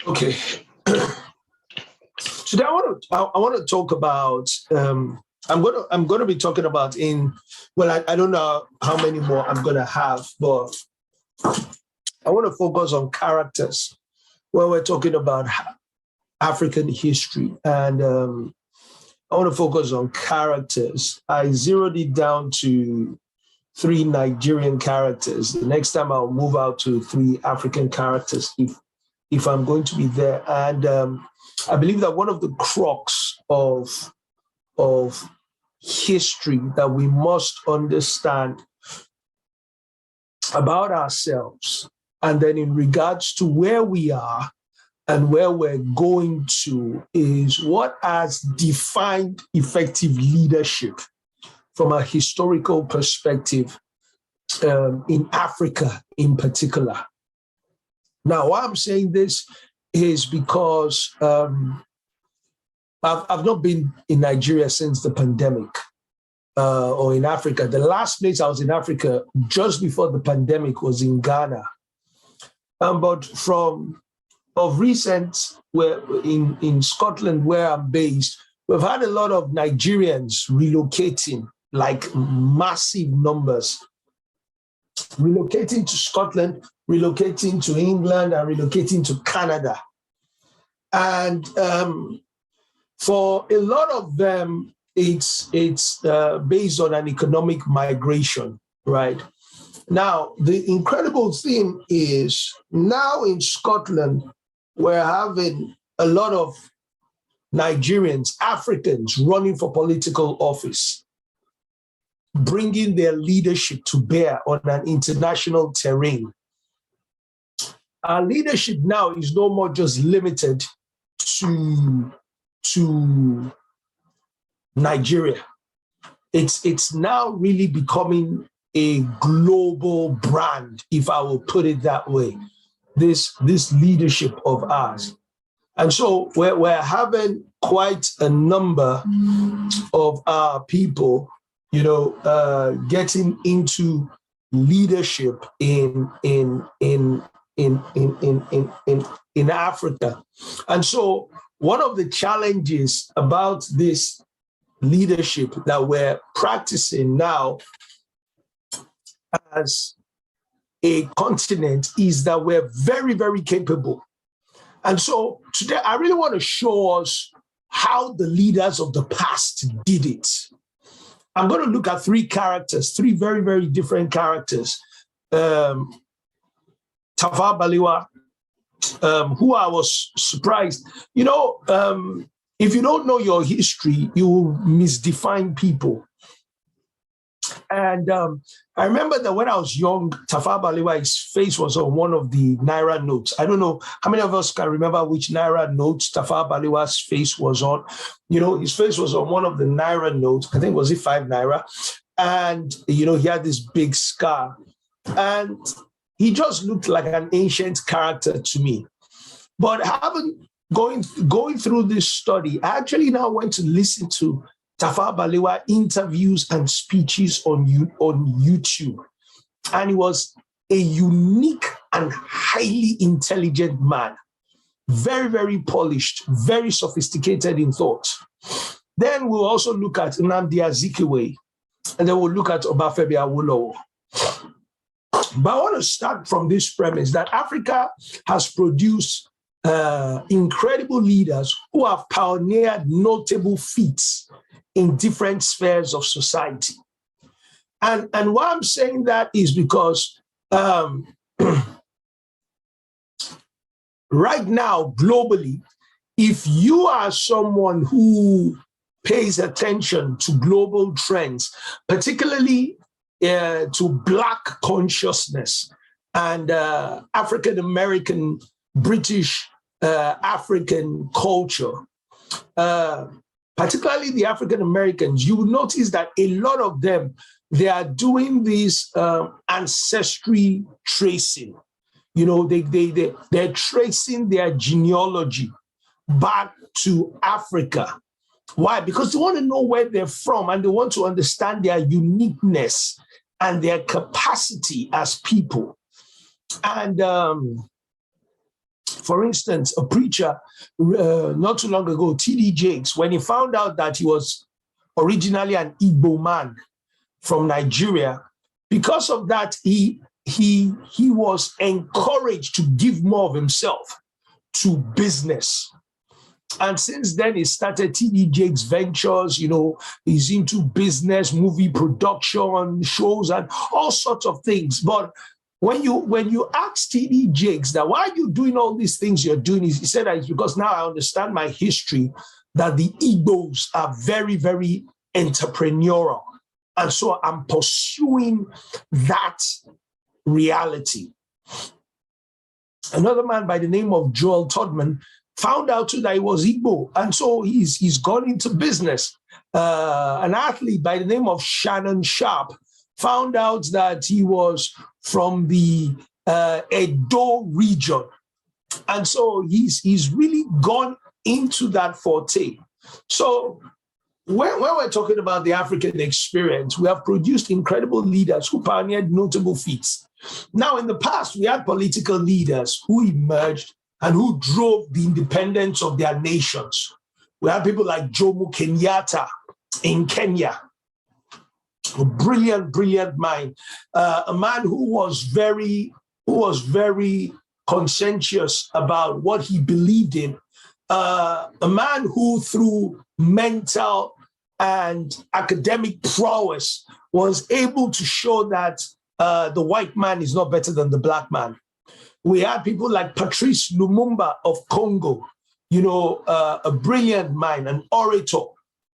Okay. Today I want to talk about I'm gonna be talking about I don't know how many more I'm gonna have, but I want to focus on characters when we're talking about African history, and I want to focus on characters. I zeroed it down to three Nigerian characters. The next time I'll move out to three African characters if I'm going to be there. And I believe that one of the crux of history that we must understand about ourselves, and then in regards to where we are and where we're going to, is what has defined effective leadership from a historical perspective in Africa in particular. Now, why I'm saying this is because I've not been in Nigeria since the pandemic, or in Africa. The last place I was in Africa just before the pandemic was in Ghana. But of recent, where in Scotland, where I'm based, we've had a lot of Nigerians relocating, like massive numbers, relocating to Scotland, relocating to England, and relocating to Canada. And for a lot of them, it's based on an economic migration, right? Now, the incredible thing is now in Scotland, we're having a lot of Nigerians, Africans running for political office, bringing their leadership to bear on an international terrain. Our leadership now is no more just limited to Nigeria. It's now really becoming a global brand, if I will put it that way, this leadership of ours. And so we're having quite a number of our people, getting into leadership in Africa. And so one of the challenges about this leadership that we're practicing now as a continent is that we're very, very capable. And so today I really want to show us how the leaders of the past did it. I'm going to look at three characters, three very, very different characters. Tafawa Balewa, who I was surprised. If you don't know your history, you will misdefine people. And I remember that when I was young, Tafawa Balewa, his face was on one of the Naira notes. I don't know how many of us can remember which Naira notes Tafawa Balewa's face was on. His face was on one of the Naira notes. I think, was it 5 Naira? And, he had this big scar. And he just looked like an ancient character to me. But going through this study, I actually now went to listen to Tafawa Balewa interviews and speeches on YouTube. And he was a unique and highly intelligent man, very, very polished, very sophisticated in thought. Then we'll also look at Nnamdi Azikiwe, and then we'll look at Obafemi Awolowo. But I want to start from this premise that Africa has produced incredible leaders who have pioneered notable feats in different spheres of society. And why I'm saying that is because right now, globally, if you are someone who pays attention to global trends, particularly to Black consciousness and African-American, British African culture, particularly the African Americans, you will notice that a lot of them, they are doing this ancestry tracing. They're tracing their genealogy back to Africa. Why? Because they want to know where they're from, and they want to understand their uniqueness and their capacity as people. And For instance, a preacher not too long ago, T.D. Jakes, when he found out that he was originally an Igbo man from Nigeria, because of that, he was encouraged to give more of himself to business. And since then, he started T.D. Jakes Ventures. He's into business, movie production, shows, and all sorts of things. But when you ask T.D. Jakes that why are you doing all these things you're doing, he said that it's because now I understand my history, that the Igbos are very, very entrepreneurial. And so I'm pursuing that reality. Another man by the name of Joel Todman found out too that he was Igbo, and so he's gone into business. An athlete by the name of Shannon Sharp found out that he was from the Edo region, and so he's really gone into that forte. So when we're talking about the African experience, we have produced incredible leaders who pioneered notable feats. Now, in the past, we had political leaders who emerged and who drove the independence of their nations. We had people like Jomo Kenyatta in Kenya, a brilliant, brilliant mind, a man who was very conscientious about what he believed in, a man who, through mental and academic prowess, was able to show that the white man is not better than the black man. We had people like Patrice Lumumba of Congo, a brilliant mind, an orator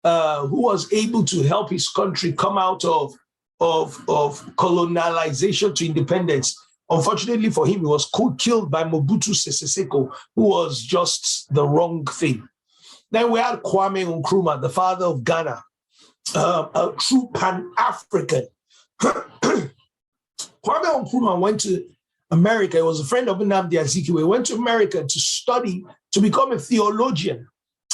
who was able to help his country come out of colonialization to independence. Unfortunately for him, he was killed by Mobutu Sese Seko, who was just the wrong thing. Then we had Kwame Nkrumah, the father of Ghana, a true Pan-African. Kwame Nkrumah went to America. He was a friend of Nnamdi Azikiwe. He went to America to study, to become a theologian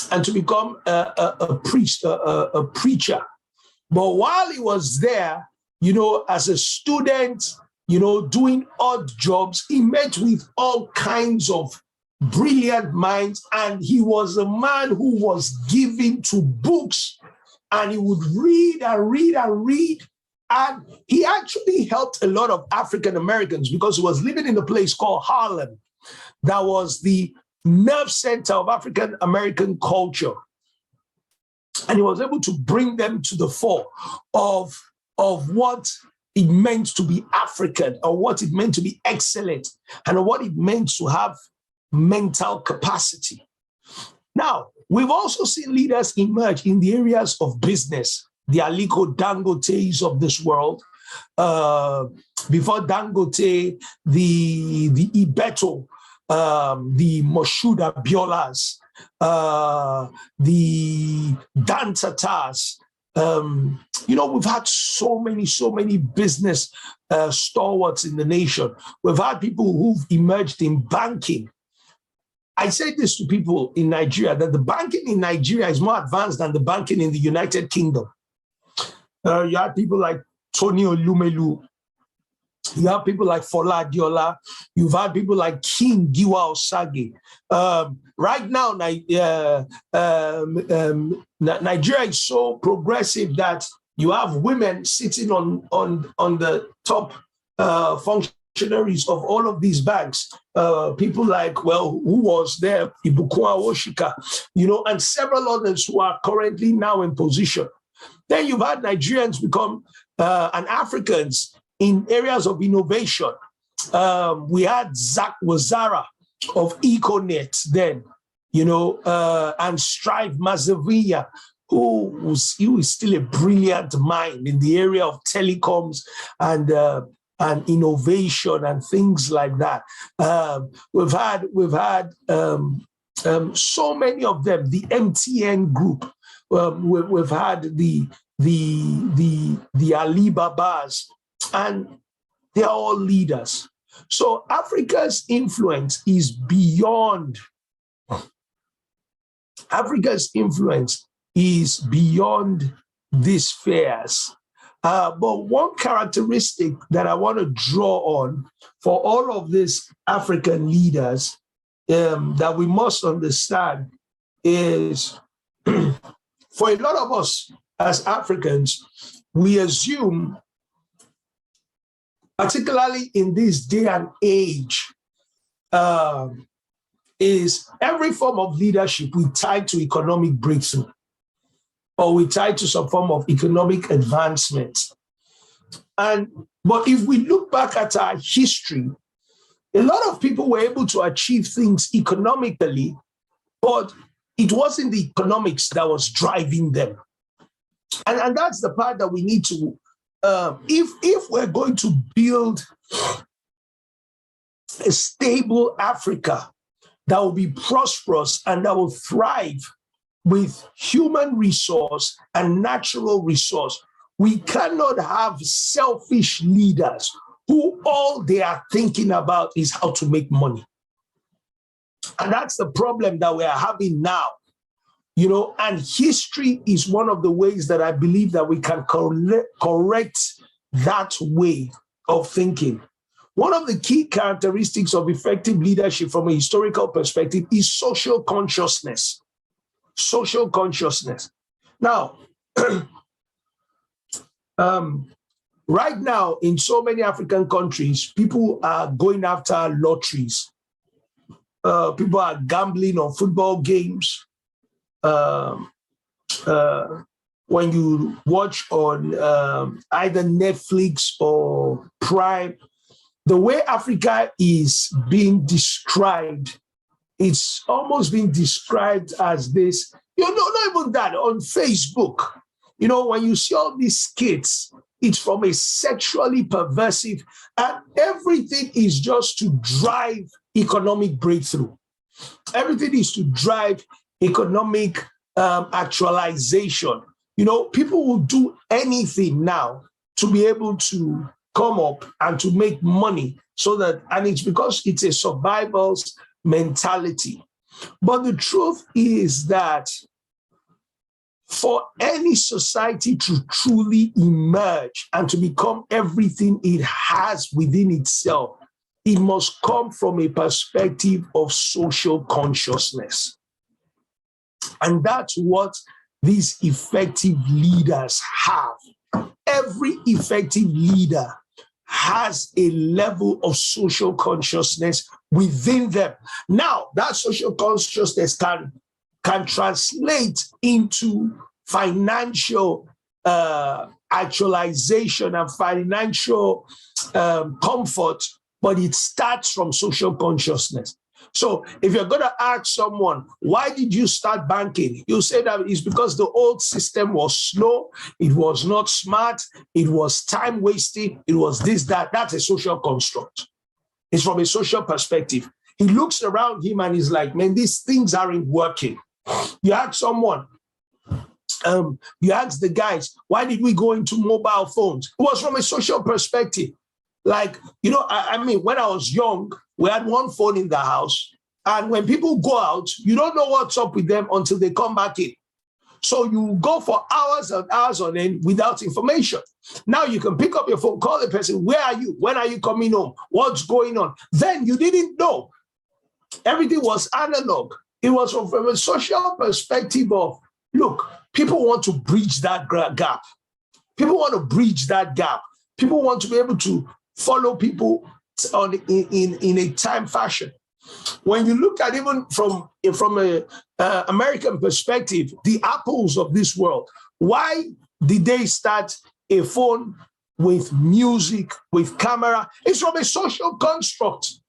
and to become a priest, a preacher. But while he was there, as a student, doing odd jobs, he met with all kinds of brilliant minds, and he was a man who was given to books, and he would read and read and read. And he actually helped a lot of African Americans because he was living in a place called Harlem that was the nerve center of African American culture. And he was able to bring them to the fore of what it meant to be African, or what it meant to be excellent, and what it meant to have mental capacity. Now, we've also seen leaders emerge in the areas of business. The Aliko Dangotes of this world. Before Dangote, the Ibeto, the Moshood Abiolas, the Dantatas. We've had so many business stalwarts in the nation. We've had people who've emerged in banking. I say this to people in Nigeria, that the banking in Nigeria is more advanced than the banking in the United Kingdom. You have people like Tony Olumelu. You have people like Fola Adiola. You've had people like King Giwa Osage. Right now, Nigeria is so progressive that you have women sitting on the top functionaries of all of these banks. People like, who was there? Ibukwa Oshika, and several others who are currently now in position. Then you've had Nigerians become and Africans in areas of innovation. We had Zach Wazara of Econet then, and Strive Mazaviya, who is still a brilliant mind in the area of telecoms and innovation and things like that. We've had so many of them. The MTN group. We've had the Alibabas, and they're all leaders. So Africa's influence is beyond. Africa's influence is beyond these spheres. But one characteristic that I want to draw on for all of these African leaders that we must understand is for a lot of us as Africans, we assume, particularly in this day and age, is every form of leadership we tie to economic breakthrough, or we tie to some form of economic advancement. But if we look back at our history, a lot of people were able to achieve things economically, but it wasn't the economics that was driving them. And that's the part that we need to, if we're going to build a stable Africa that will be prosperous and that will thrive with human resource and natural resource, we cannot have selfish leaders who all they are thinking about is how to make money. And that's the problem that we are having now. And history is one of the ways that I believe that we can correct that way of thinking. One of the key characteristics of effective leadership from a historical perspective is social consciousness. Social consciousness. Now, right now, in so many African countries, people are going after lotteries. People are gambling on football games. When you watch on either Netflix or Prime, the way Africa is being described, it's almost being described as this, not even that, on Facebook. When you see all these skits, it's from a sexually perversive, and everything is just to drive economic breakthrough. Everything is to drive economic actualization. People will do anything now to be able to come up and to make money, and it's because it's a survival's mentality. But the truth is that for any society to truly emerge and to become everything it has within itself, it must come from a perspective of social consciousness. And that's what these effective leaders have. Every effective leader has a level of social consciousness within them. Now, that social consciousness can translate into financial actualization and financial comfort, but it starts from social consciousness. So if you're going to ask someone, why did you start banking? You say that it's because the old system was slow, it was not smart, it was time wasting, it was this, that. That's a social construct. It's from a social perspective. He looks around him and he's like, man, these things aren't working. You ask someone, you ask the guys, why did we go into mobile phones? It was from a social perspective. Like, I mean, when I was young, we had one phone in the house. And when people go out, you don't know what's up with them until they come back in. So you go for hours and hours on end without information. Now you can pick up your phone, call the person, where are you? When are you coming home? What's going on? Then you didn't know. Everything was analog. It was from a social perspective of, look, people want to bridge that gap. People want to bridge that gap. People want to be able to follow people in a time fashion. When you look at even from a American perspective, the Apples of this world, why did they start a phone with music, with camera? It's from a social construct.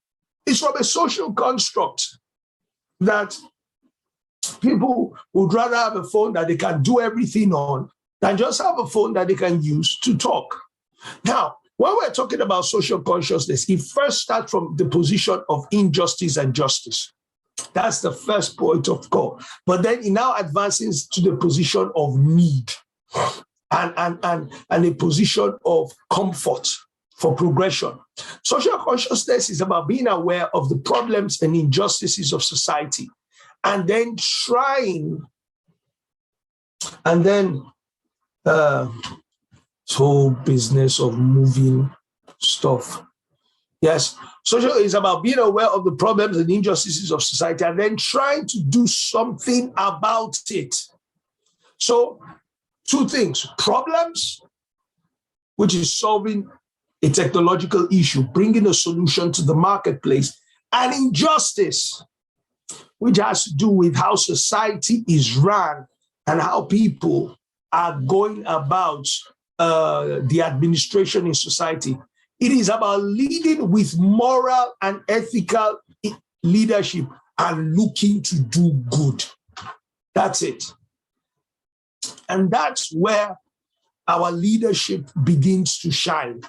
It's from a social construct that people would rather have a phone that they can do everything on than just have a phone that they can use to talk. Now, when we're talking about social consciousness, it first starts from the position of injustice and justice. That's the first point of call. But then it now advances to the position of need and a position of comfort for progression. Social consciousness is about being aware of the problems and injustices of society and then trying, and then this whole business of moving stuff. Yes, Social is about being aware of the problems and injustices of society and then trying to do something about it. So, two things: problems, which is solving a technological issue, bringing a solution to the marketplace, and injustice, which has to do with how society is run and how people are going about the administration in society. It is about leading with moral and ethical leadership and looking to do good. That's it. And that's where our leadership begins to shine.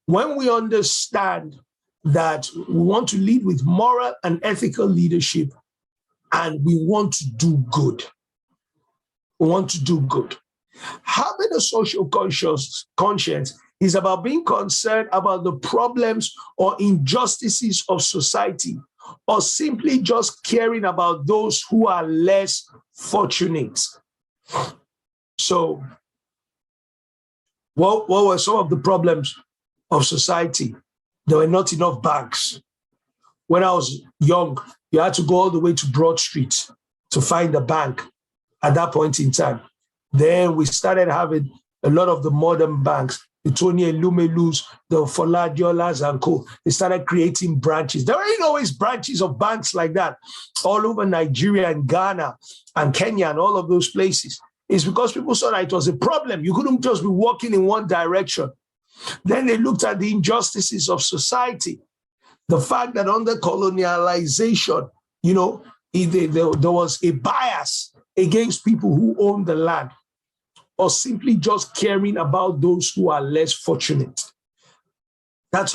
When we understand that we want to lead with moral and ethical leadership and we want to do good. We want to do good. Having a social conscience is about being concerned about the problems or injustices of society, or simply just caring about those who are less fortunate. So, what were some of the problems of society? There were not enough banks. When I was young, you had to go all the way to Broad Street to find a bank at that point in time. Then we started having a lot of the modern banks, the Tony Elumelus, the Foladiolas and co. They started creating branches. There weren't always branches of banks like that all over Nigeria and Ghana and Kenya and all of those places. It's because people saw that it was a problem. You couldn't just be walking in one direction. Then they looked at the injustices of society. The fact that under colonialization, there was a bias against people who own the land, or simply just caring about those who are less fortunate. That's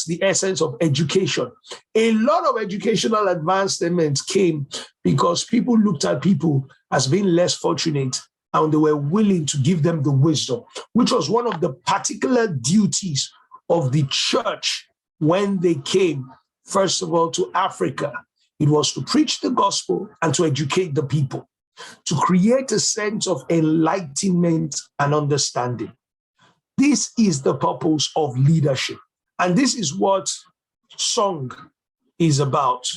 the essence of education. A lot of educational advancements came because people looked at people as being less fortunate and they were willing to give them the wisdom, which was one of the particular duties of the church when they came, first of all, to Africa. It was to preach the gospel and to educate the people, to create a sense of enlightenment and understanding. This is the purpose of leadership. And this is what Song is about.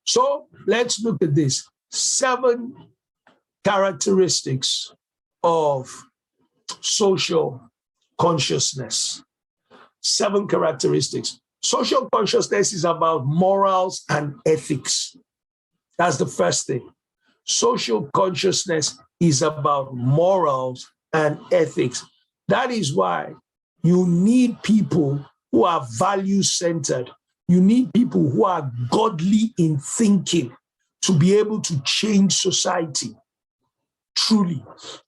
So let's look at this. 7 characteristics of social consciousness. 7 characteristics. Social consciousness is about morals and ethics. That's the first thing. Social consciousness is about morals and ethics. That is why you need people who are value-centered. You need people who are godly in thinking to be able to change society, truly.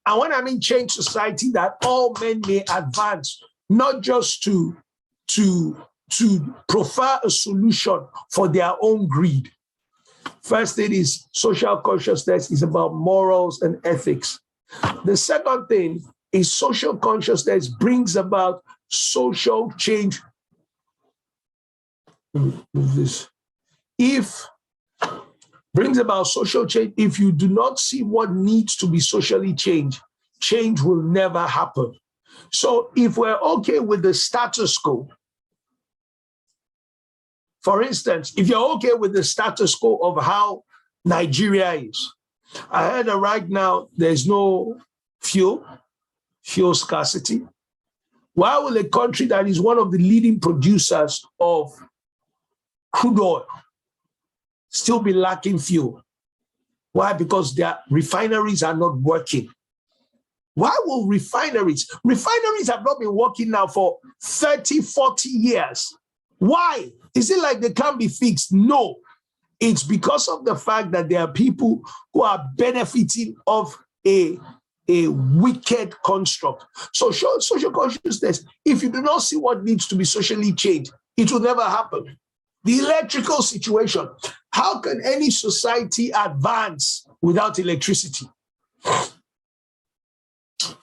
And when I mean change society, that all men may advance, not just to prefer a solution for their own greed. First thing is social consciousness is about morals and ethics. The second thing is social consciousness brings about social change. Move this. Brings about social change. If you do not see what needs to be socially changed, change will never happen. So if we're okay with the status quo, for instance, if you're okay with the status quo of how Nigeria is, I heard that right now there's no fuel scarcity. Why will a country that is one of the leading producers of crude oil still be lacking fuel? Why? Because their refineries are not working. Why will refineries have not been working now for 30, 40 years? Why? Is it like they can't be fixed? No. It's because of the fact that there are people who are benefiting of a wicked construct. So social consciousness, if you do not see what needs to be socially changed, it will never happen. The electrical situation, how can any society advance without electricity?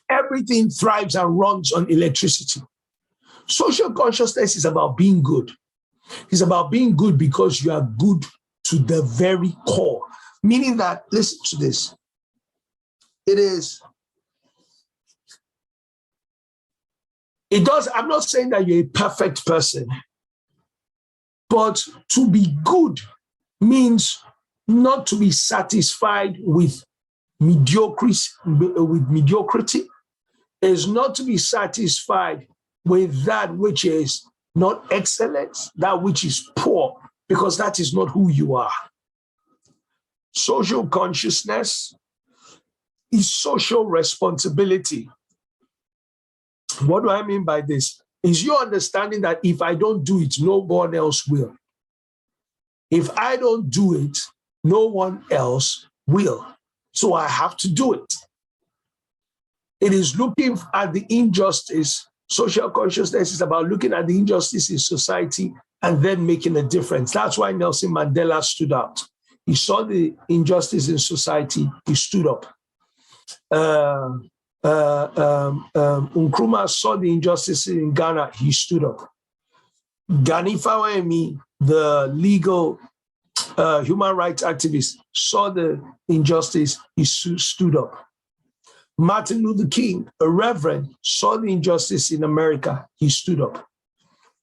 Everything thrives and runs on electricity. Social consciousness is about being good. It's about being good because you are good to the very core. Meaning that, listen to this, I'm not saying that you're a perfect person. But to be good means not to be satisfied with mediocrity, is not to be satisfied with that which is not excellence, that which is poor, because that is not who you are. Social consciousness is social responsibility. What do I mean by this? Is your understanding that if I don't do it, no one else will. If I don't do it, no one else will. So I have to do it. It is looking at the injustice. Social consciousness is about looking at the injustice in society and then making a difference. That's why Nelson Mandela stood out. He saw the injustice in society, he stood up. Nkrumah saw the injustice in Ghana, he stood up. Gani Fawehinmi, the legal human rights activist, saw the injustice, he stood up. Martin Luther King, a reverend, saw the injustice in America, he stood up.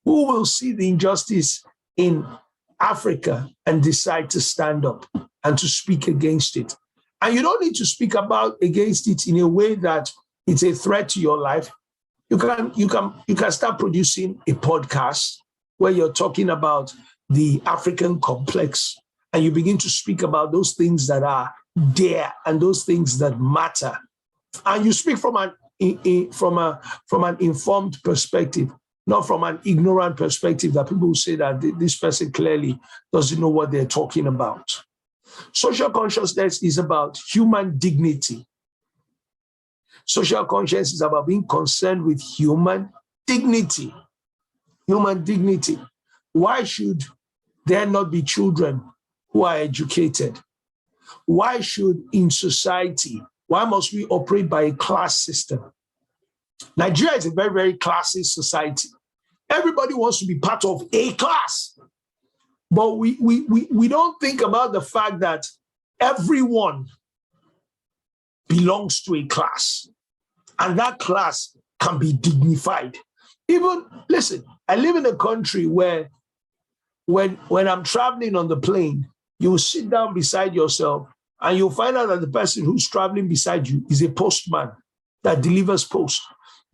Who will see the injustice in Africa and decide to stand up and to speak against it? And you don't need to speak against it in a way that it's a threat to your life. You can start producing a podcast where you're talking about the African complex, and you begin to speak about those things that are there and those things that matter. And you speak from an informed perspective, not from an ignorant perspective that people will say that this person clearly doesn't know what they're talking about. Social consciousness is about human dignity. Social consciousness is about being concerned with human dignity. Human dignity. Why should there not be children who are educated? Why should in society, why must we operate by a class system? Nigeria is a very, very classist society. Everybody wants to be part of a class. But we don't think about the fact that everyone belongs to a class, and that class can be dignified. Even, listen, I live in a country where when I'm traveling on the plane, you will sit down beside yourself and you'll find out that the person who's traveling beside you is a postman that delivers post.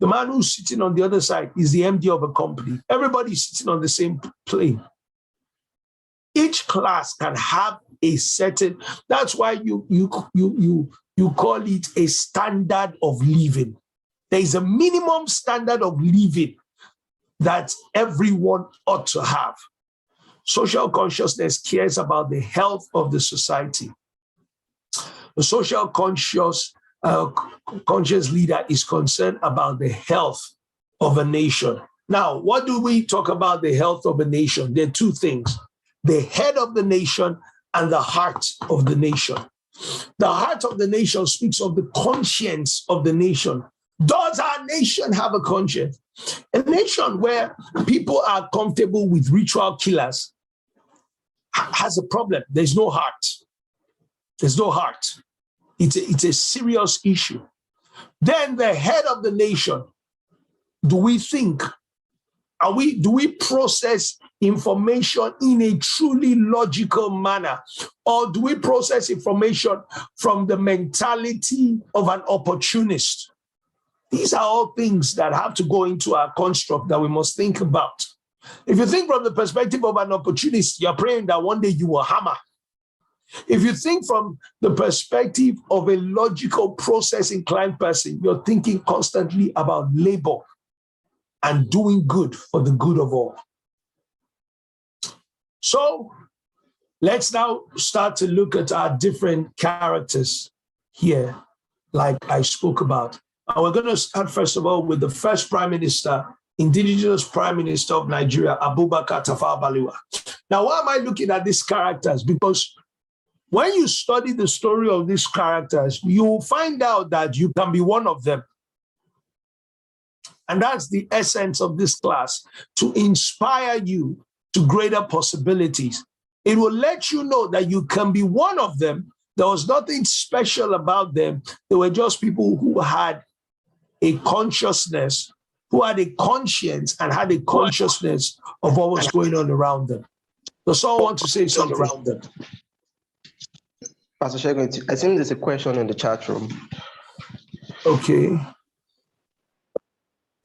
The man who's sitting on the other side is the MD of a company. Everybody's sitting on the same plane. Each class can have a certain, that's why you call it a standard of living. There is a minimum standard of living that everyone ought to have. Social consciousness cares about the health of the society. The social conscious leader is concerned about the health of a nation. Now, what do we talk about the health of a nation? There are two things: the head of the nation and the heart of the nation. The heart of the nation speaks of the conscience of the nation. Does our nation have a conscience? A nation where people are comfortable with ritual killers has a problem. There's no heart. There's no heart. It's a serious issue. Then the head of the nation, do we think, do we process information in a truly logical manner? Or do we process information from the mentality of an opportunist? These are all things that have to go into our construct that we must think about. If you think from the perspective of an opportunist, you're praying that one day you will hammer. If you think from the perspective of a logical, process-inclined person, you're thinking constantly about labor and doing good for the good of all. So let's now start to look at our different characters here, like I spoke about. And we're going to start, first of all, with the first prime minister, indigenous prime minister of Nigeria, Abubakar Tafawa Balewa. Now, why am I looking at these characters? Because when you study the story of these characters, you will find out that you can be one of them. And that's the essence of this class, to inspire you to greater possibilities. It will let you know that you can be one of them. There was nothing special about them. They were just people who had a consciousness, who had a conscience and had a consciousness of what was going on around them. Does someone want to say something around it? Pastor Segun, I think there's a question in the chat room. Okay.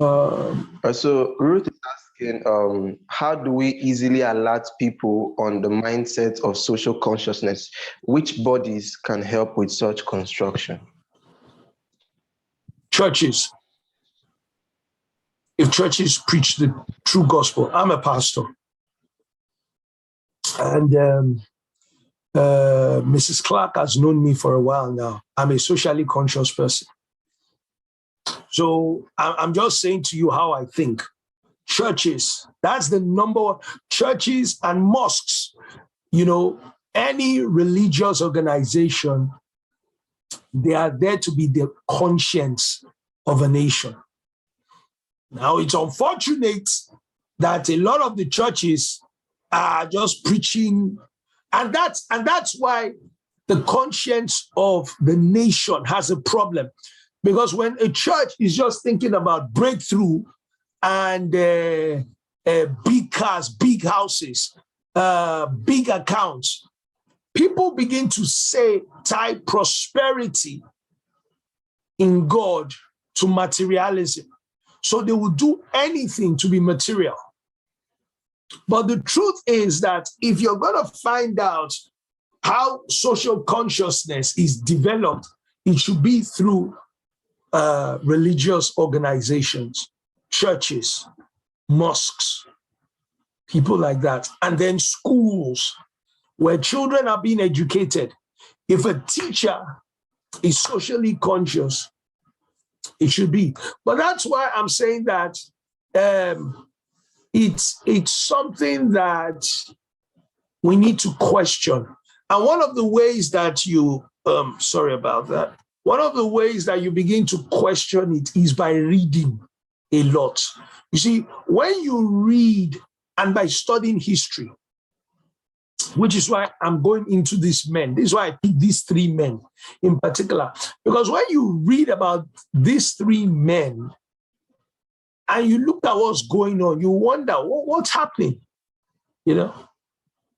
So Ruth is asking, how do we easily alert people on the mindset of social consciousness? Which bodies can help with such construction? Churches. If churches preach the true gospel, I'm a pastor. And Mrs. Clark has known me for a while now. I'm a socially conscious person. So I'm just saying to you how I think. Churches, that's the number one. Churches and mosques, any religious organization, they are there to be the conscience of a nation. Now, it's unfortunate that a lot of the churches are just preaching, and that's why the conscience of the nation has a problem. Because when a church is just thinking about breakthrough and big cars, big houses, big accounts, people begin to tie prosperity in God to materialism. So they will do anything to be material. But the truth is that if you're going to find out how social consciousness is developed, it should be through religious organizations, churches, mosques, people like that, and then schools where children are being educated. If a teacher is socially conscious, it should be. But that's why I'm saying that it's something that we need to question. And one of the ways that one of the ways that you begin to question it is by reading a lot. You see, when you read and by studying history, which is why I'm going into these men. This is why I pick these three men in particular. Because when you read about these three men and you look at what's going on, you wonder, what's happening? Can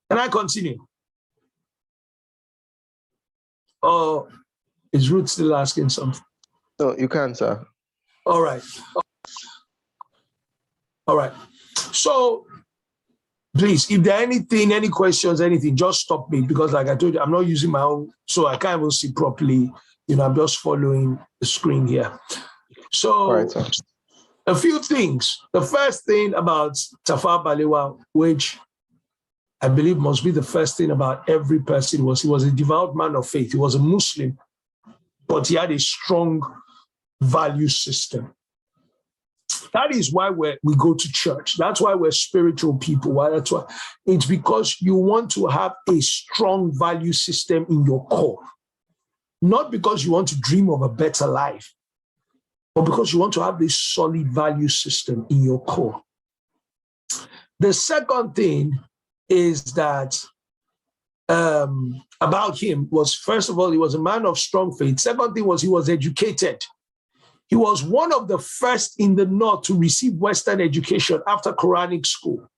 I continue? Or is Ruth still asking something? No, you can, sir. All right. So, please, if there are any questions, anything, just stop me, because like I told you, I'm not using my own, so I can't even see properly. I'm just following the screen here. So, all right, sir. A few things. The first thing about Tafawa Balewa, which I believe must be the first thing about every person, was he was a devout man of faith. He was a Muslim, but he had a strong value system. That is why we go to church. That's why we're spiritual people. That's why it's because you want to have a strong value system in your core. Not because you want to dream of a better life, but because you want to have this solid value system in your core. The second thing is that about him was, first of all, he was a man of strong faith. Second thing was he was educated. He was one of the first in the North to receive Western education after Quranic school.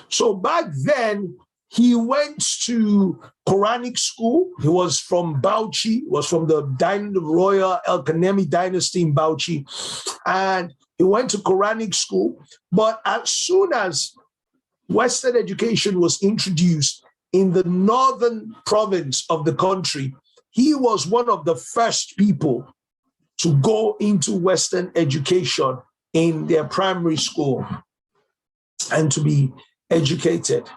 So back then, he went to Quranic school. He was from Bauchi, was from the Royal El Kanemi dynasty in Bauchi. And he went to Quranic school. But as soon as Western education was introduced in the northern province of the country, he was one of the first people to go into Western education in their primary school and to be educated.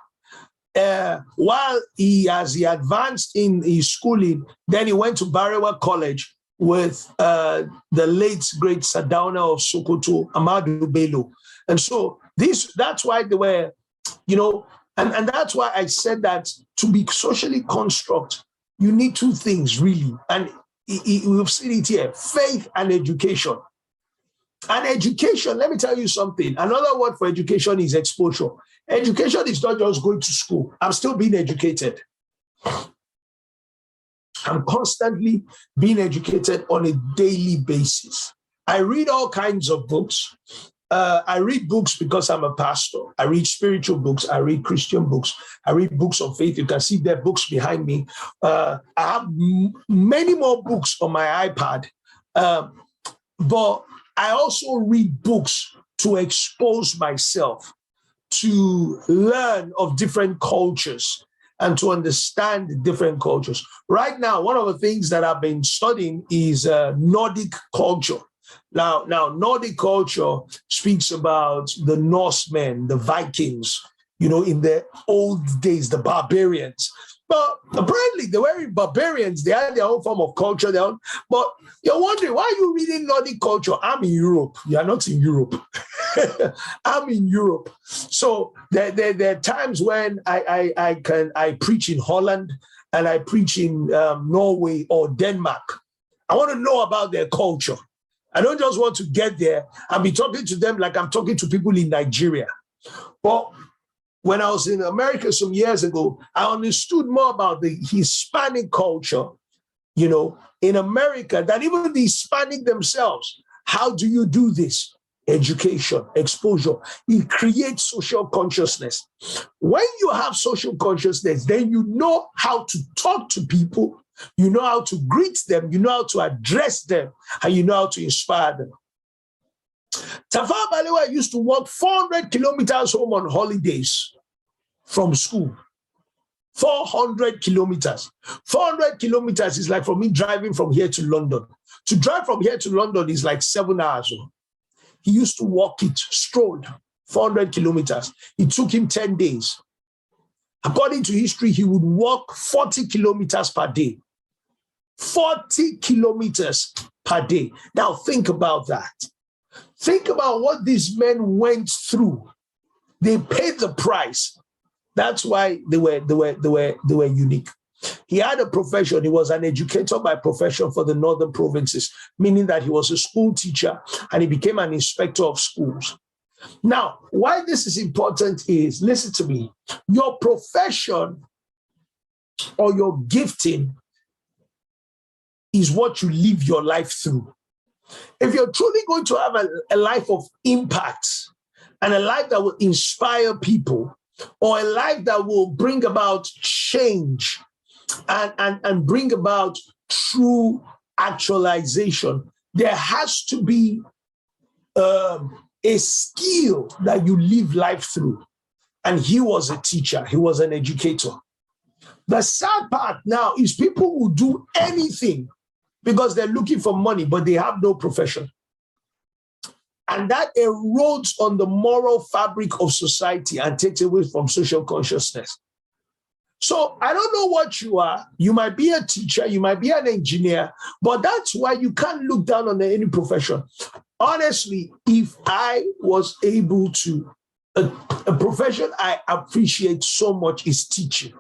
While he advanced in his schooling, then he went to Barewa College with the late great Sardauna of Sokoto, Ahmadu Bello. And so that's why they were, and that's why I said that to be socially construct, you need two things really. And we've seen it here, faith and education. And education, let me tell you something. Another word for education is exposure. Education is not just going to school. I'm still being educated. I'm constantly being educated on a daily basis. I read all kinds of books. I read books because I'm a pastor. I read spiritual books. I read Christian books. I read books of faith. You can see there are books behind me. I have many more books on my iPad. But I also read books to expose myself, to learn of different cultures and to understand different cultures. Right now, one of the things that I've been studying is Nordic culture. Now, Nordic culture speaks about the Norsemen, the Vikings, in the old days, the barbarians. But apparently, they weren't barbarians. They had their own form of culture. But you're wondering, why are you reading Nordic culture? I'm in Europe. You're not in Europe. I'm in Europe. So there are times when I preach in Holland and I preach in Norway or Denmark. I want to know about their culture. I don't just want to get there and be talking to them like I'm talking to people in Nigeria. But when I was in America some years ago, I understood more about the Hispanic culture, in America, than even the Hispanic themselves. How do you do this? Education, exposure. It creates social consciousness. When you have social consciousness, then you know how to talk to people, you know how to greet them, you know how to address them, and you know how to inspire them. Tafawa Balewa used to walk 400 kilometers home on holidays from school. 400 kilometers. 400 kilometers is like for me driving from here to London. To drive from here to London is like 7 hours. He used to walk it, strolled 400 kilometers. It took him 10 days. According to history, he would walk 40 kilometers per day. 40 kilometers per day. Now think about that. Think about what these men went through. They paid the price. That's why they were unique. He had a profession. He was an educator by profession for the northern provinces, meaning that he was a school teacher and he became an inspector of schools. Now, why this is important is, listen to me, your profession or your gifting is what you live your life through. If you're truly going to have a life of impact and a life that will inspire people, or a life that will bring about change and bring about true actualization, there has to be a skill that you live life through. And he was a teacher. He was an educator. The sad part now is people who do anything because they're looking for money, but they have no profession. And that erodes on the moral fabric of society and takes away from social consciousness. So I don't know what you are. You might be a teacher, you might be an engineer, but that's why you can't look down on any profession. Honestly, if I was able to, a profession I appreciate so much is teaching.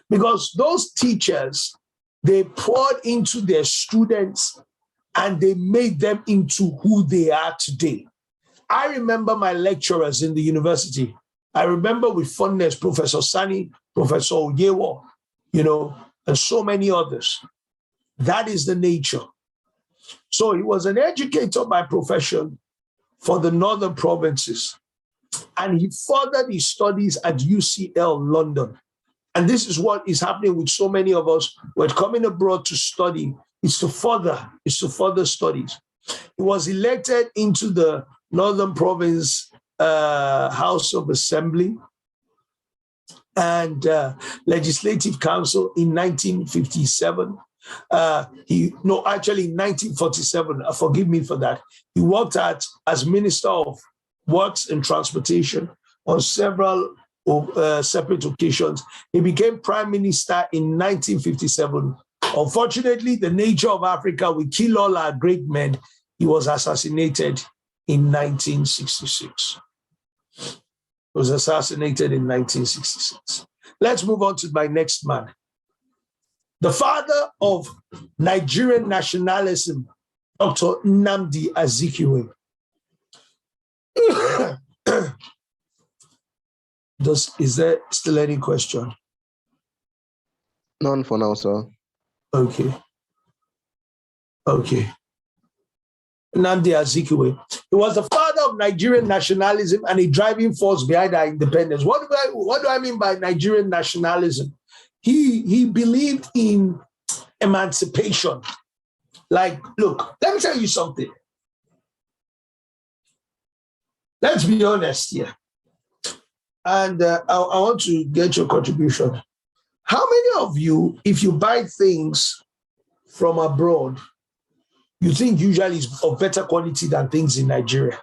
Because those teachers, they poured into their students and they made them into who they are today. I remember my lecturers in the university. I remember with fondness Professor Sani, Professor Oyewo, and so many others. That is the nature. So he was an educator by profession for the northern provinces. And he furthered his studies at UCL London. And this is what is happening with so many of us who are coming abroad to study. It's to further studies. He was elected into the Northern Province House of Assembly and Legislative Council in 1957. In 1947. Forgive me for that. He worked as Minister of Works and Transportation on several separate occasions. He became Prime Minister in 1957. Unfortunately, the nature of Africa, we kill all our great men. He was assassinated in 1966. He was assassinated in 1966. Let's move on to my next man. The father of Nigerian nationalism, Dr. Nnamdi Azikiwe. Is there still any question? None for now, sir. Okay. Nnamdi Azikiwe. He was the father of Nigerian nationalism and a driving force behind our independence. What do I mean by Nigerian nationalism? He believed in emancipation. Like, look, let me tell you something. Let's be honest here. And I want to get your contribution. How many of you, if you buy things from abroad, you think usually is of better quality than things in Nigeria?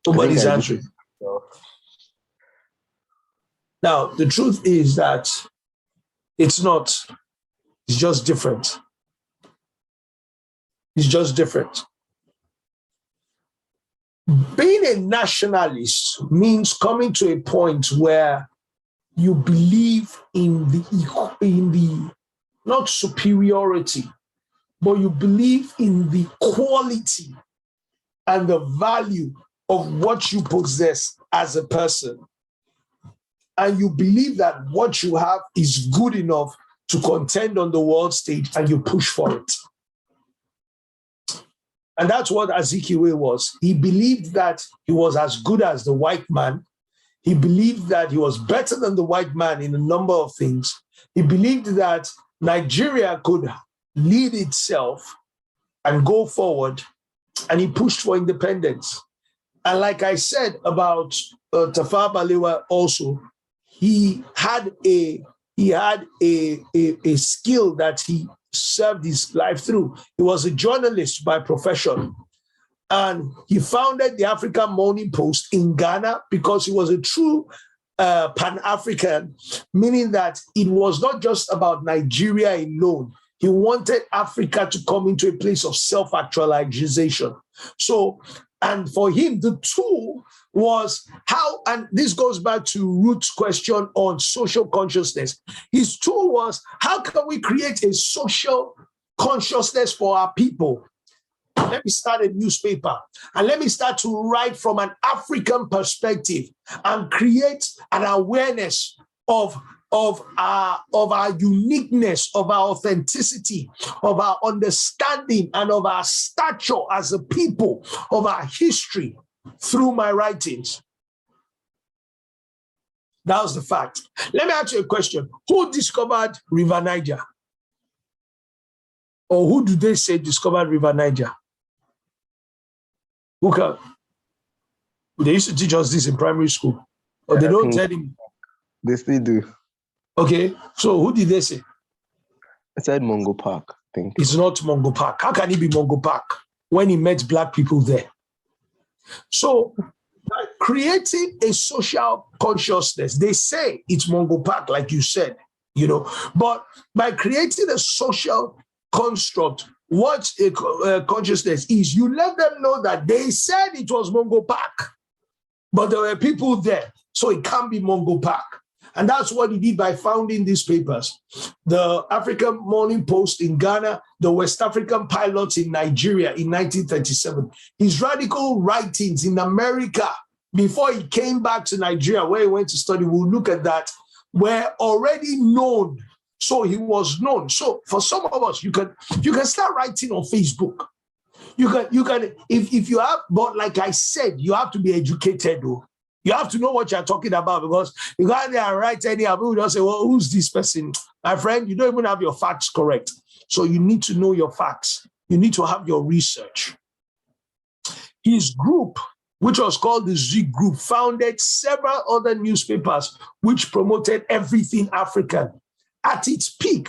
Nobody's answering. Now, the truth is that it's not. It's just different. It's just different. Being a nationalist means coming to a point where you believe in the not superiority, but you believe in the quality and the value of what you possess as a person. And you believe that what you have is good enough to contend on the world stage, and you push for it. And that's what Akinkugbe was. He believed that he was as good as the white man. He believed that he was better than the white man in a number of things. He believed that Nigeria could lead itself and go forward, and he pushed for independence. And like I said about Tafawa Balewa also, he had a skill that he served his life through. He was a journalist by profession. And he founded the African Morning Post in Ghana because he was a true Pan-African, meaning that it was not just about Nigeria alone. He wanted Africa to come into a place of self-actualization. So, and for him, the tool was how, and this goes back to Ruth's question on social consciousness. His tool was, how can we create a social consciousness for our people? Let me start a newspaper and let me start to write from an African perspective and create an awareness of our uniqueness, of our authenticity, of our understanding, and of our stature as a people, of our history through my writings. That was the fact. Let me ask you a question. Who discovered River Niger? Or who do they say discovered River Niger? Who can? They used to teach us this in primary school. Or they don't tell him. They still do. Okay, so who did they say? I said Mungo Park, I think. It's not Mungo Park. How can it be Mungo Park when he met Black people there? So, by creating a social consciousness, they say it's Mungo Park, like you said, you know, but by creating a social construct, what a consciousness is, you let them know that they said it was Mungo Park, but there were people there, so it can't be Mungo Park. And that's what he did by founding these papers. The African Morning Post in Ghana, the West African Pilots in Nigeria in 1937. His radical writings in America, before he came back to Nigeria, where he went to study, we'll look at that, were already known. So he was known. So for some of us, you can start writing on Facebook. You can if you have, but like I said, you have to be educated though. You have to know what you're talking about, because you go out there and write anyhow, people don't say, well, who's this person? My friend, you don't even have your facts correct. So you need to know your facts. You need to have your research. His group, which was called the Z Group, founded several other newspapers which promoted everything African. At its peak,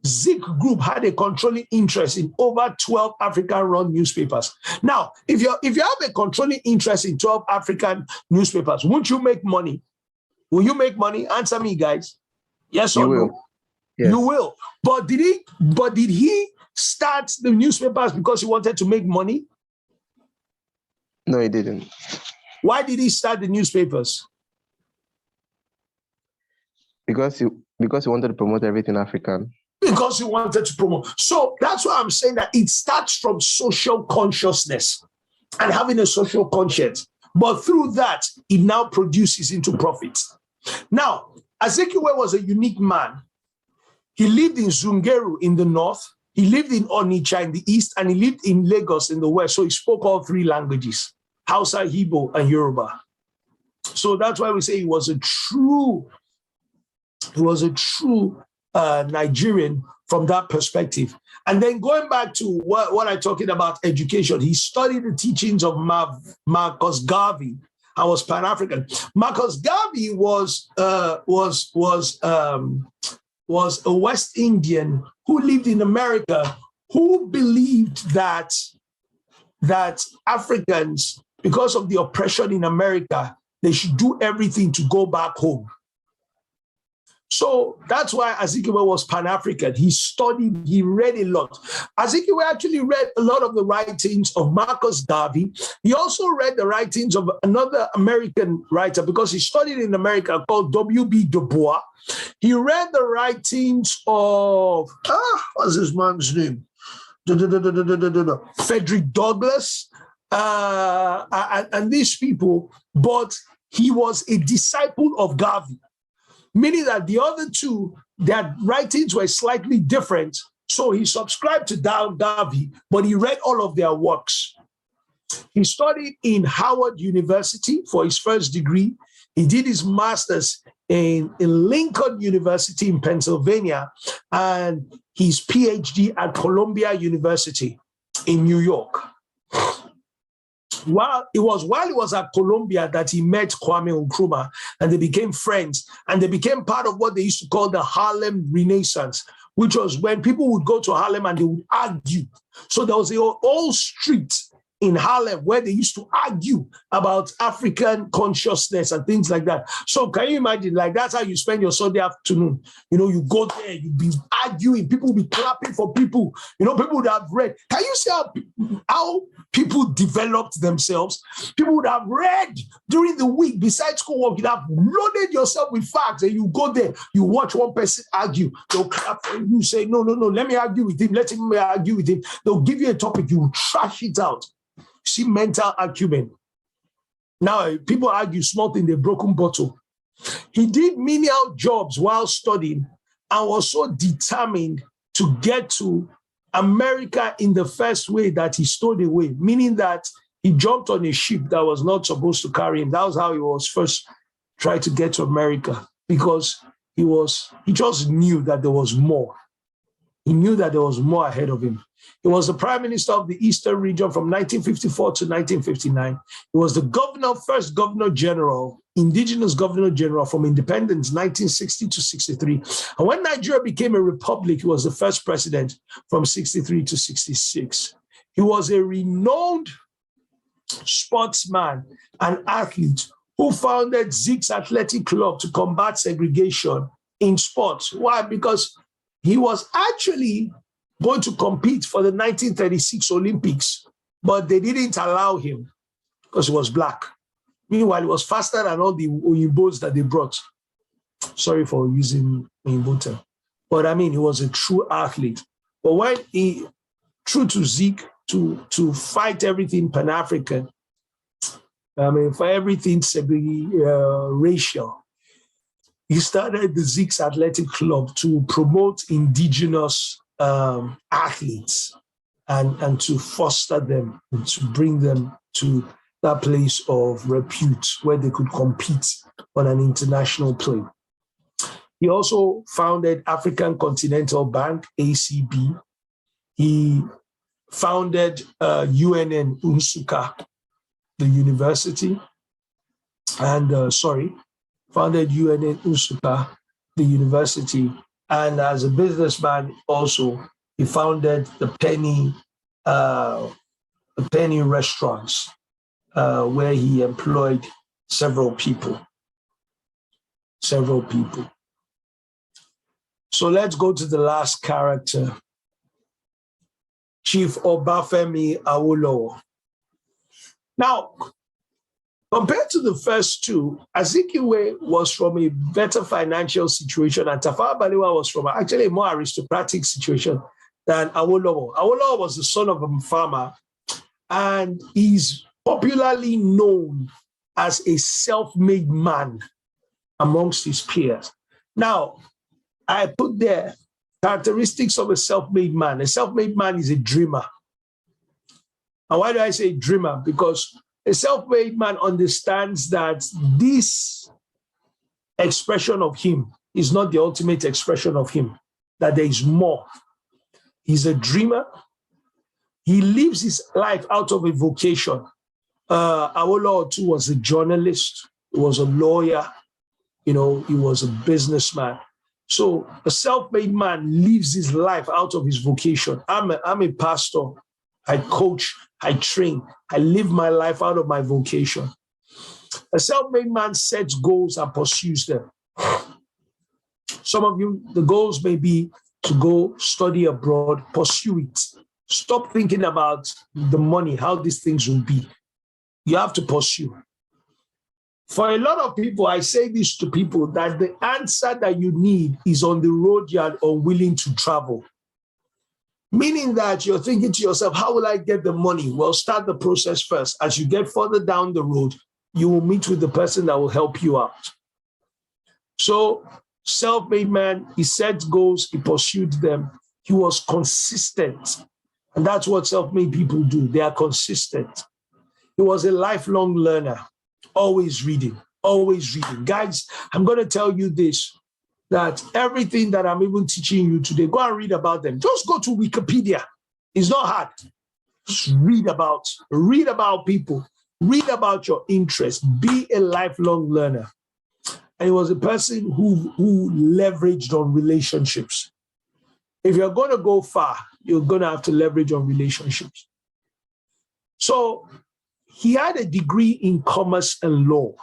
Zik Group had a controlling interest in over 12 African-run newspapers. Now, if you have a controlling interest in 12 African newspapers, won't you make money? Will you make money? Answer me, guys. Yes or no? Yes. You will. But did he start the newspapers because he wanted to make money? No, he didn't. Why did he start the newspapers? Because he wanted to promote everything African. Because he wanted to promote. So that's why I'm saying that it starts from social consciousness and having a social conscience. But through that, it now produces into profit. Now, Akinkugbe was a unique man He lived in Zungeru in the north, he lived in Onitsha in the east, and he lived in Lagos in the west. So he spoke all three languages, Hausa, Igbo, and Yoruba. So that's why we say he was a true Nigerian from that perspective. And then going back to what I'm talking about, education, he studied the teachings of Marcus Garvey. I was Pan-African. Marcus Garvey was a West Indian who lived in America, who believed that Africans, because of the oppression in America, they should do everything to go back home. So that's why Akinkugbe was Pan-African. He studied, he read a lot. Akinkugbe actually read a lot of the writings of Marcus Garvey. He also read the writings of another American writer because he studied in America called W.B. Du Bois. He read the writings of, what's this man's name? Frederick Douglass and these people, but he was a disciple of Garvey. Meaning that the other two, their writings were slightly different. So he subscribed to Garvey, but he read all of their works. He studied in Howard University for his first degree. He did his master's in Lincoln University in Pennsylvania and his PhD at Columbia University in New York. While he was at Columbia that he met Kwame Nkrumah and they became friends and they became part of what they used to call the Harlem Renaissance, which was when people would go to Harlem and they would argue. So there was a whole street in Harlem where they used to argue about African consciousness and things like that. So can you imagine, like that's how you spend your Sunday afternoon? You know, you go there, you be arguing, people will be clapping for people. You know, people would have read. Can you see how people developed themselves? People would have read during the week, besides schoolwork, you'd have loaded yourself with facts and you go there, you watch one person argue, they'll clap for you, say, no, let me argue with him, let him argue with him. They'll give you a topic, you trash it out. See, mental acumen. Now, people argue small thing, the broken bottle. He did menial jobs while studying and was so determined to get to America in the first way that he stowed away, meaning that he jumped on a ship that was not supposed to carry him. That was how he was first trying to get to America, because he just knew that there was more. He knew that there was more ahead of him. He was the prime minister of the Eastern region from 1954 to 1959. He was the first governor general, indigenous governor general from independence 1960 to 63. And when Nigeria became a republic, he was the first president from 63 to 66. He was a renowned sportsman and athlete who founded Zeke's Athletic Club to combat segregation in sports. Why? Because he was actually going to compete for the 1936 Olympics, but they didn't allow him because he was black. Meanwhile, he was faster than all the Oyinbos that they brought. Sorry for using Oyinbo term. But I mean, he was a true athlete. But when he, true to Zeke, to fight everything Pan-African, I mean, for everything racial, he started the Zeke's Athletic Club to promote indigenous athletes and to foster them and to bring them to that place of repute where they could compete on an international plane. He also founded African Continental Bank, ACB. He founded UNN Nsukka, the university, and founded UNN Nsukka, the university. And as a businessman also, he founded the Penny restaurants, where he employed several people. So let's go to the last character, Chief Obafemi Awolowo. Now, compared to the first two, Akinkugbe was from a better financial situation, and Tafawa Balewa was from actually a more aristocratic situation than Awolowo. Awolowo was the son of a farmer, and he's popularly known as a self-made man amongst his peers. Now, I put there Characteristics of a self-made man. A self-made man is a dreamer. And why do I say dreamer? Because a self-made man understands that this expression of him is not the ultimate expression of him, that there is more. He's a dreamer. He lives his life out of a vocation. Awolowo too was a journalist. He was a lawyer. He was a businessman. So a self-made man lives his life out of his vocation. I'm a pastor. I coach. I train. I live my life out of my vocation. A self-made man sets goals and pursues them. Some of you, the goals may be to go study abroad, pursue it. Stop thinking about the money, how these things will be. You have to pursue. For a lot of people, I say this to people, that the answer that you need is on the road you are unwilling to travel. Meaning that you're thinking to yourself, how will I get the money? Well, start the process first. As you get further down the road, you will meet with the person that will help you out. So, self-made man, he set goals, he pursued them, he was consistent. And that's what self-made people do. They are consistent. He was a lifelong learner, always reading, always reading. Guys, I'm going to tell you this, that everything that I'm even teaching you today, go and read about them. Just go to Wikipedia. It's not hard. Just read about people. Read about your interests. Be a lifelong learner. And he was a person who leveraged on relationships. If you're going to go far, you're going to have to leverage on relationships. So he had a degree in commerce and law.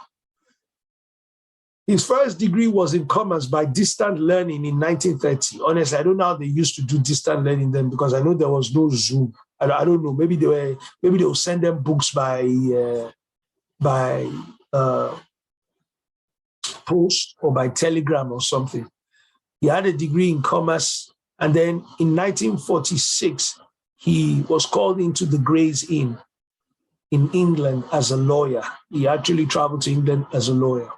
His first degree was in commerce by distant learning in 1930. Honestly, I don't know how they used to do distant learning then, because I know there was no Zoom. I don't know. Maybe they will send them books by post or by telegram or something. He had a degree in commerce, and then in 1946 he was called into the Gray's Inn in England as a lawyer. He actually traveled to England as a lawyer.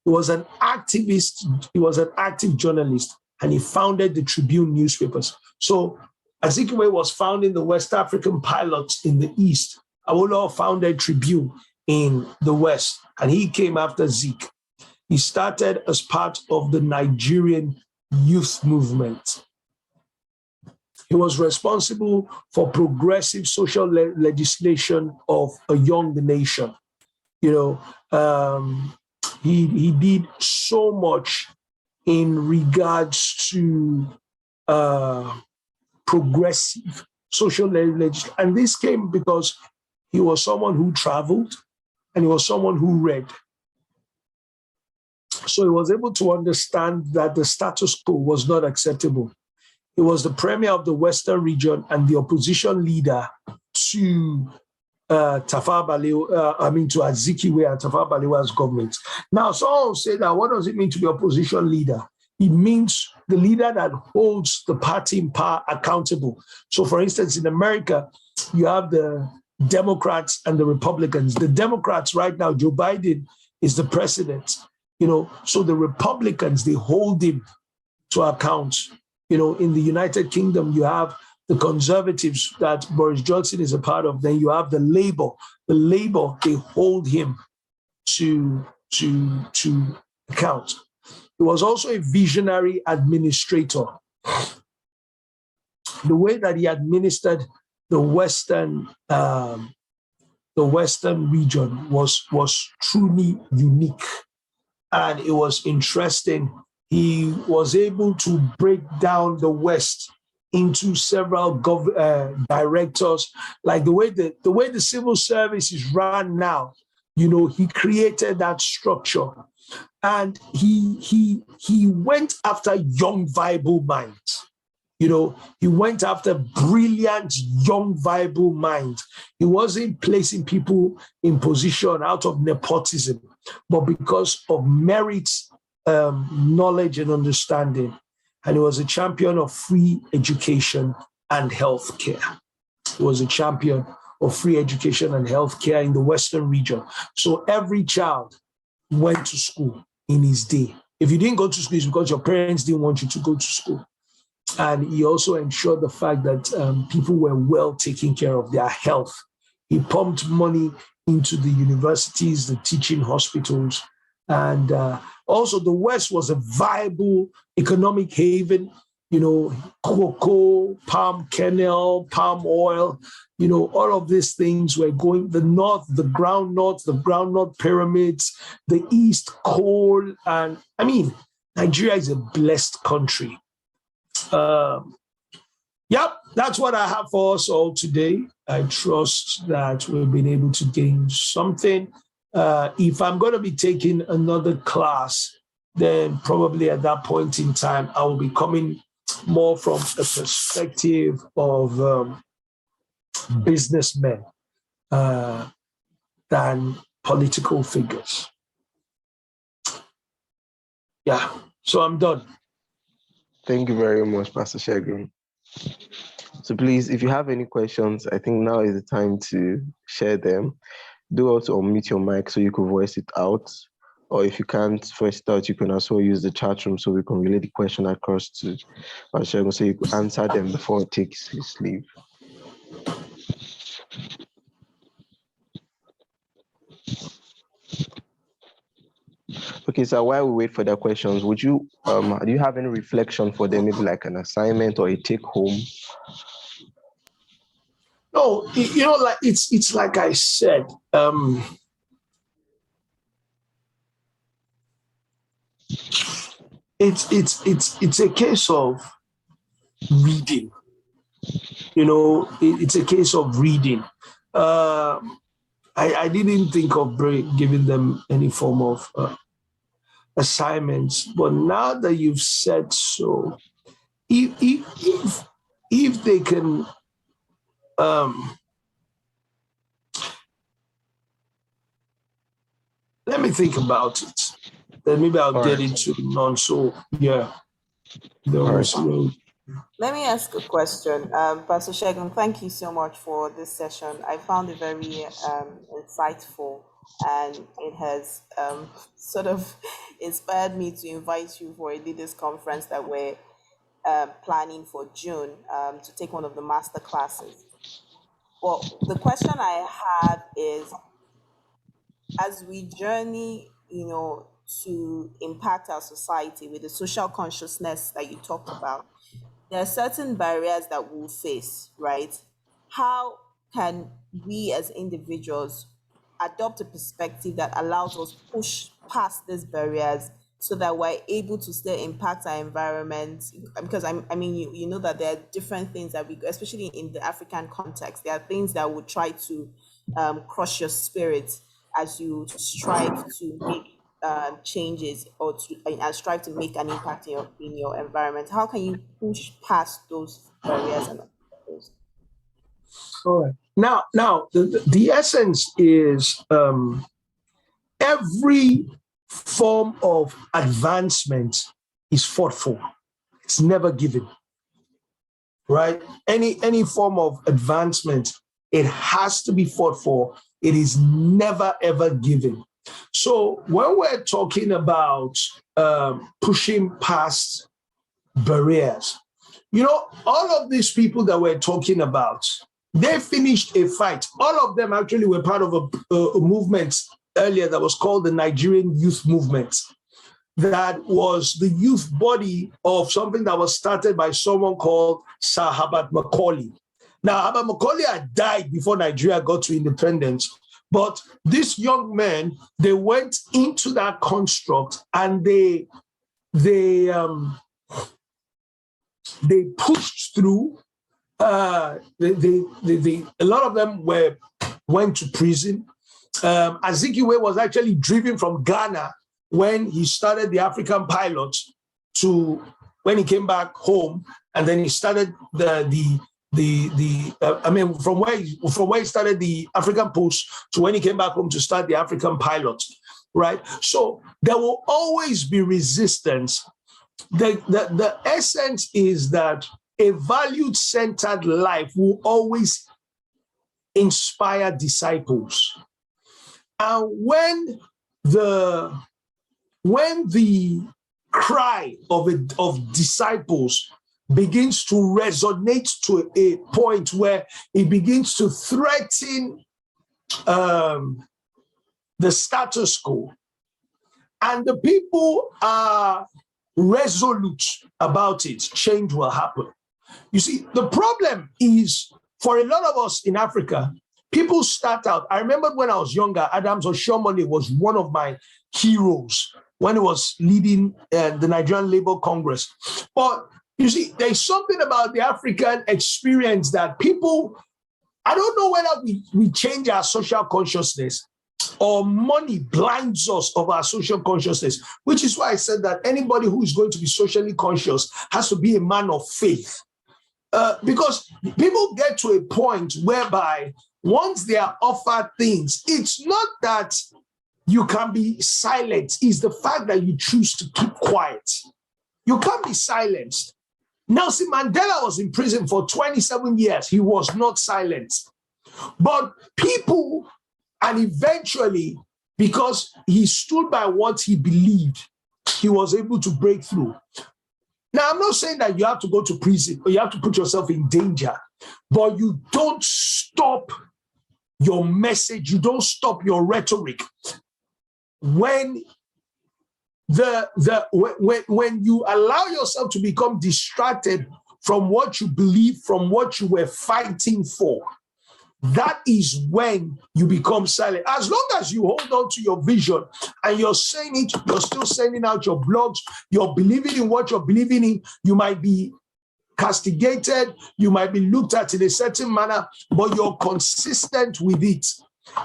He was an activist, he was an active journalist, and he founded the Tribune newspapers. So Akinkugbe was founding the West African pilots in the East. Awolowo founded Tribune in the West, and he came after Zeke. He started as part of the Nigerian youth movement. He was responsible for progressive social legislation of a young nation. He did so much in regards to progressive social legislation. And this came because he was someone who traveled and he was someone who read. So he was able to understand that the status quo was not acceptable. He was the premier of the Western region and the opposition leader to Tafawa Balewa, to Azikiwe and Tafawa Balewa's government. Now, some say that what does it mean to be opposition leader? It means the leader that holds the party in power accountable. So, for instance, in America, you have the Democrats and the Republicans. The Democrats right now, Joe Biden is the president. So the Republicans, they hold him to account. In the United Kingdom, you have the Conservatives that Boris Johnson is a part of. Then you have the Labour. The Labour, they hold him to account. He was also a visionary administrator. The way that he administered the Western region was truly unique. And it was interesting. He was able to break down the West into several directors, like the way the civil service is run now. He created that structure, and he went after young, viable minds. He went after brilliant, young, viable minds. He wasn't placing people in position out of nepotism, but because of merit, knowledge, and understanding. And he was a champion of free education and healthcare. He was a champion of free education and healthcare in the Western region. So every child went to school in his day. If you didn't go to school, it's because your parents didn't want you to go to school. And he also ensured the fact that people were well taken care of, their health. He pumped money into the universities, the teaching hospitals. And also the West was a viable economic haven, cocoa, palm kernel, palm oil, all of these things were going, the North, the groundnut pyramids, the East, coal. And I mean, Nigeria is a blessed country. Yep, that's what I have for us all today. I trust that we've been able to gain something. If I'm going to be taking another class, then probably at that point in time, I will be coming more from a perspective of businessmen than political figures. Yeah, so I'm done. Thank you very much, Pastor Segun. So please, if you have any questions, I think now is the time to share them. Do also unmute your mic so you can voice it out. Or if you can't voice it out, you can also use the chat room so we can relay the question across to Pastor Segun so you can answer them before he takes his leave. Okay, so while we wait for the questions, would you do you have any reflection for them, maybe like an assignment or a take home? No, like it's like I said. It's a case of reading. It's a case of reading. I didn't think of giving them any form of assignments, but now that you've said so, if they can let me think about it. Then maybe I'll get into none. So yeah. Let me ask a question. Pastor Segun, thank you so much for this session. I found it very insightful, and it has sort of inspired me to invite you for a leaders conference that we're planning for June to take one of the master classes. Well, the question I have is, as we journey, to impact our society with the social consciousness that you talked about, there are certain barriers that we'll face, right? How can we as individuals adopt a perspective that allows us push past these barriers so that we're able to still impact our environment? Because you know that there are different things that we, especially in the African context, there are things that would try to crush your spirit as you strive to make changes or and strive to make an impact in your environment. How can you push past those barriers and obstacles? All right. Now, the essence is every form of advancement is fought for. It's never given. Right? Any form of advancement, it has to be fought for. It is never ever given. So when we're talking about pushing past barriers, all of these people that we're talking about, they finished a fight. All of them actually were part of a movement earlier that was called the Nigerian Youth Movement. That was the youth body of something that was started by someone called Sir Herbert Macaulay. Now, Herbert Macaulay had died before Nigeria got to independence. But these young men, they went into that construct and they pushed through. A lot of them went to prison. Azikiwe was actually driven from Ghana when he started the African Pilot to when he came back home, and then he started from where he started the African Post to when he came back home to start the African Pilot, right? So there will always be resistance. The essence is that a valued-centered life will always inspire disciples. And when the cry of disciples begins to resonate to a point where it begins to threaten the status quo, and the people are resolute about it, change will happen. You see, the problem is for a lot of us in Africa, people start out. I remember when I was younger, Adams Oshiomhole was one of my heroes when he was leading the Nigerian Labour Congress. But you see, there's something about the African experience that people, I don't know whether we change our social consciousness or money blinds us of our social consciousness, which is why I said that anybody who is going to be socially conscious has to be a man of faith. Because people get to a point whereby once they are offered things, it's not that you can be silent, it's the fact that you choose to keep quiet. You can't be silenced. Nelson Mandela was in prison for 27 years. He was not silenced. But people, and eventually, because he stood by what he believed, he was able to break through. Now, I'm not saying that you have to go to prison or you have to put yourself in danger, but you don't stop your message, you don't stop your rhetoric. When when you allow yourself to become distracted from what you believe, from what you were fighting for, that is when you become silent. As long as you hold on to your vision and you're saying it, you're still sending out your blogs, you're believing in what you're believing in, you might be castigated, you might be looked at in a certain manner, but you're consistent with it.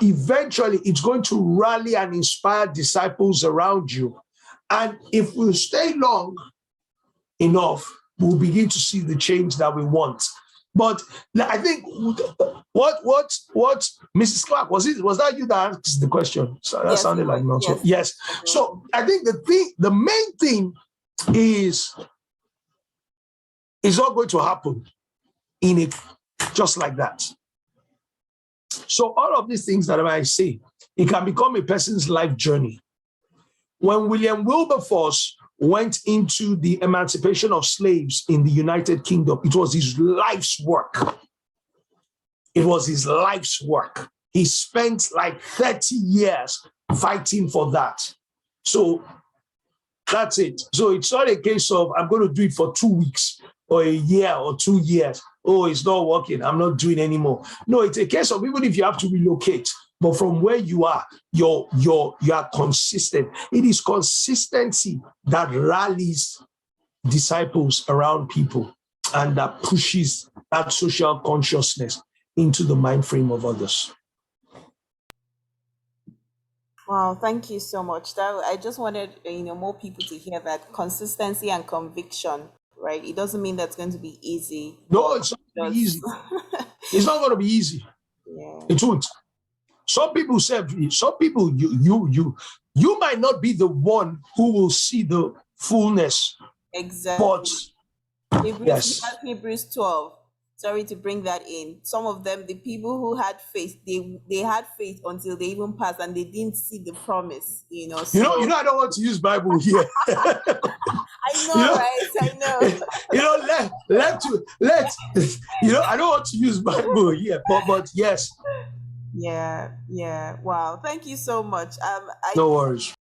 Eventually, it's going to rally and inspire disciples around you. And if we stay long enough, we'll begin to see the change that we want. But I think what Mrs. Clark, was that you that asked the question? So that Yes, sounded like not. yes. Yes. So I think the main thing is not going to happen in it just like that. So all of these things that I say, it can become a person's life journey. When William Wilberforce went into the emancipation of slaves in the United Kingdom, it was his life's work. It was his life's work. He spent like 30 years fighting for that. So that's it. So it's not a case of I'm going to do it for 2 weeks or a year or 2 years. Oh, it's not working, I'm not doing anymore. No, it's a case of even if you have to relocate, but from where you are, you are consistent. It is consistency that rallies disciples around people and that pushes that social consciousness into the mind frame of others. Wow, thank you so much. I just wanted more people to hear that consistency and conviction, right? It doesn't mean that's going to be easy. No, it's not going to be easy. It's not going to be easy. Yeah. It won't. Some people you might not be the one who will see the fullness. Exactly. But Yes. Hebrews 12. Sorry to bring that in. Some of them, the people who had faith, they had faith until they even passed and they didn't see the promise. So, I don't want to use Bible here. I know, right? I know. I don't want to use Bible here, but yes. Yeah. Wow. Thank you so much. No worries.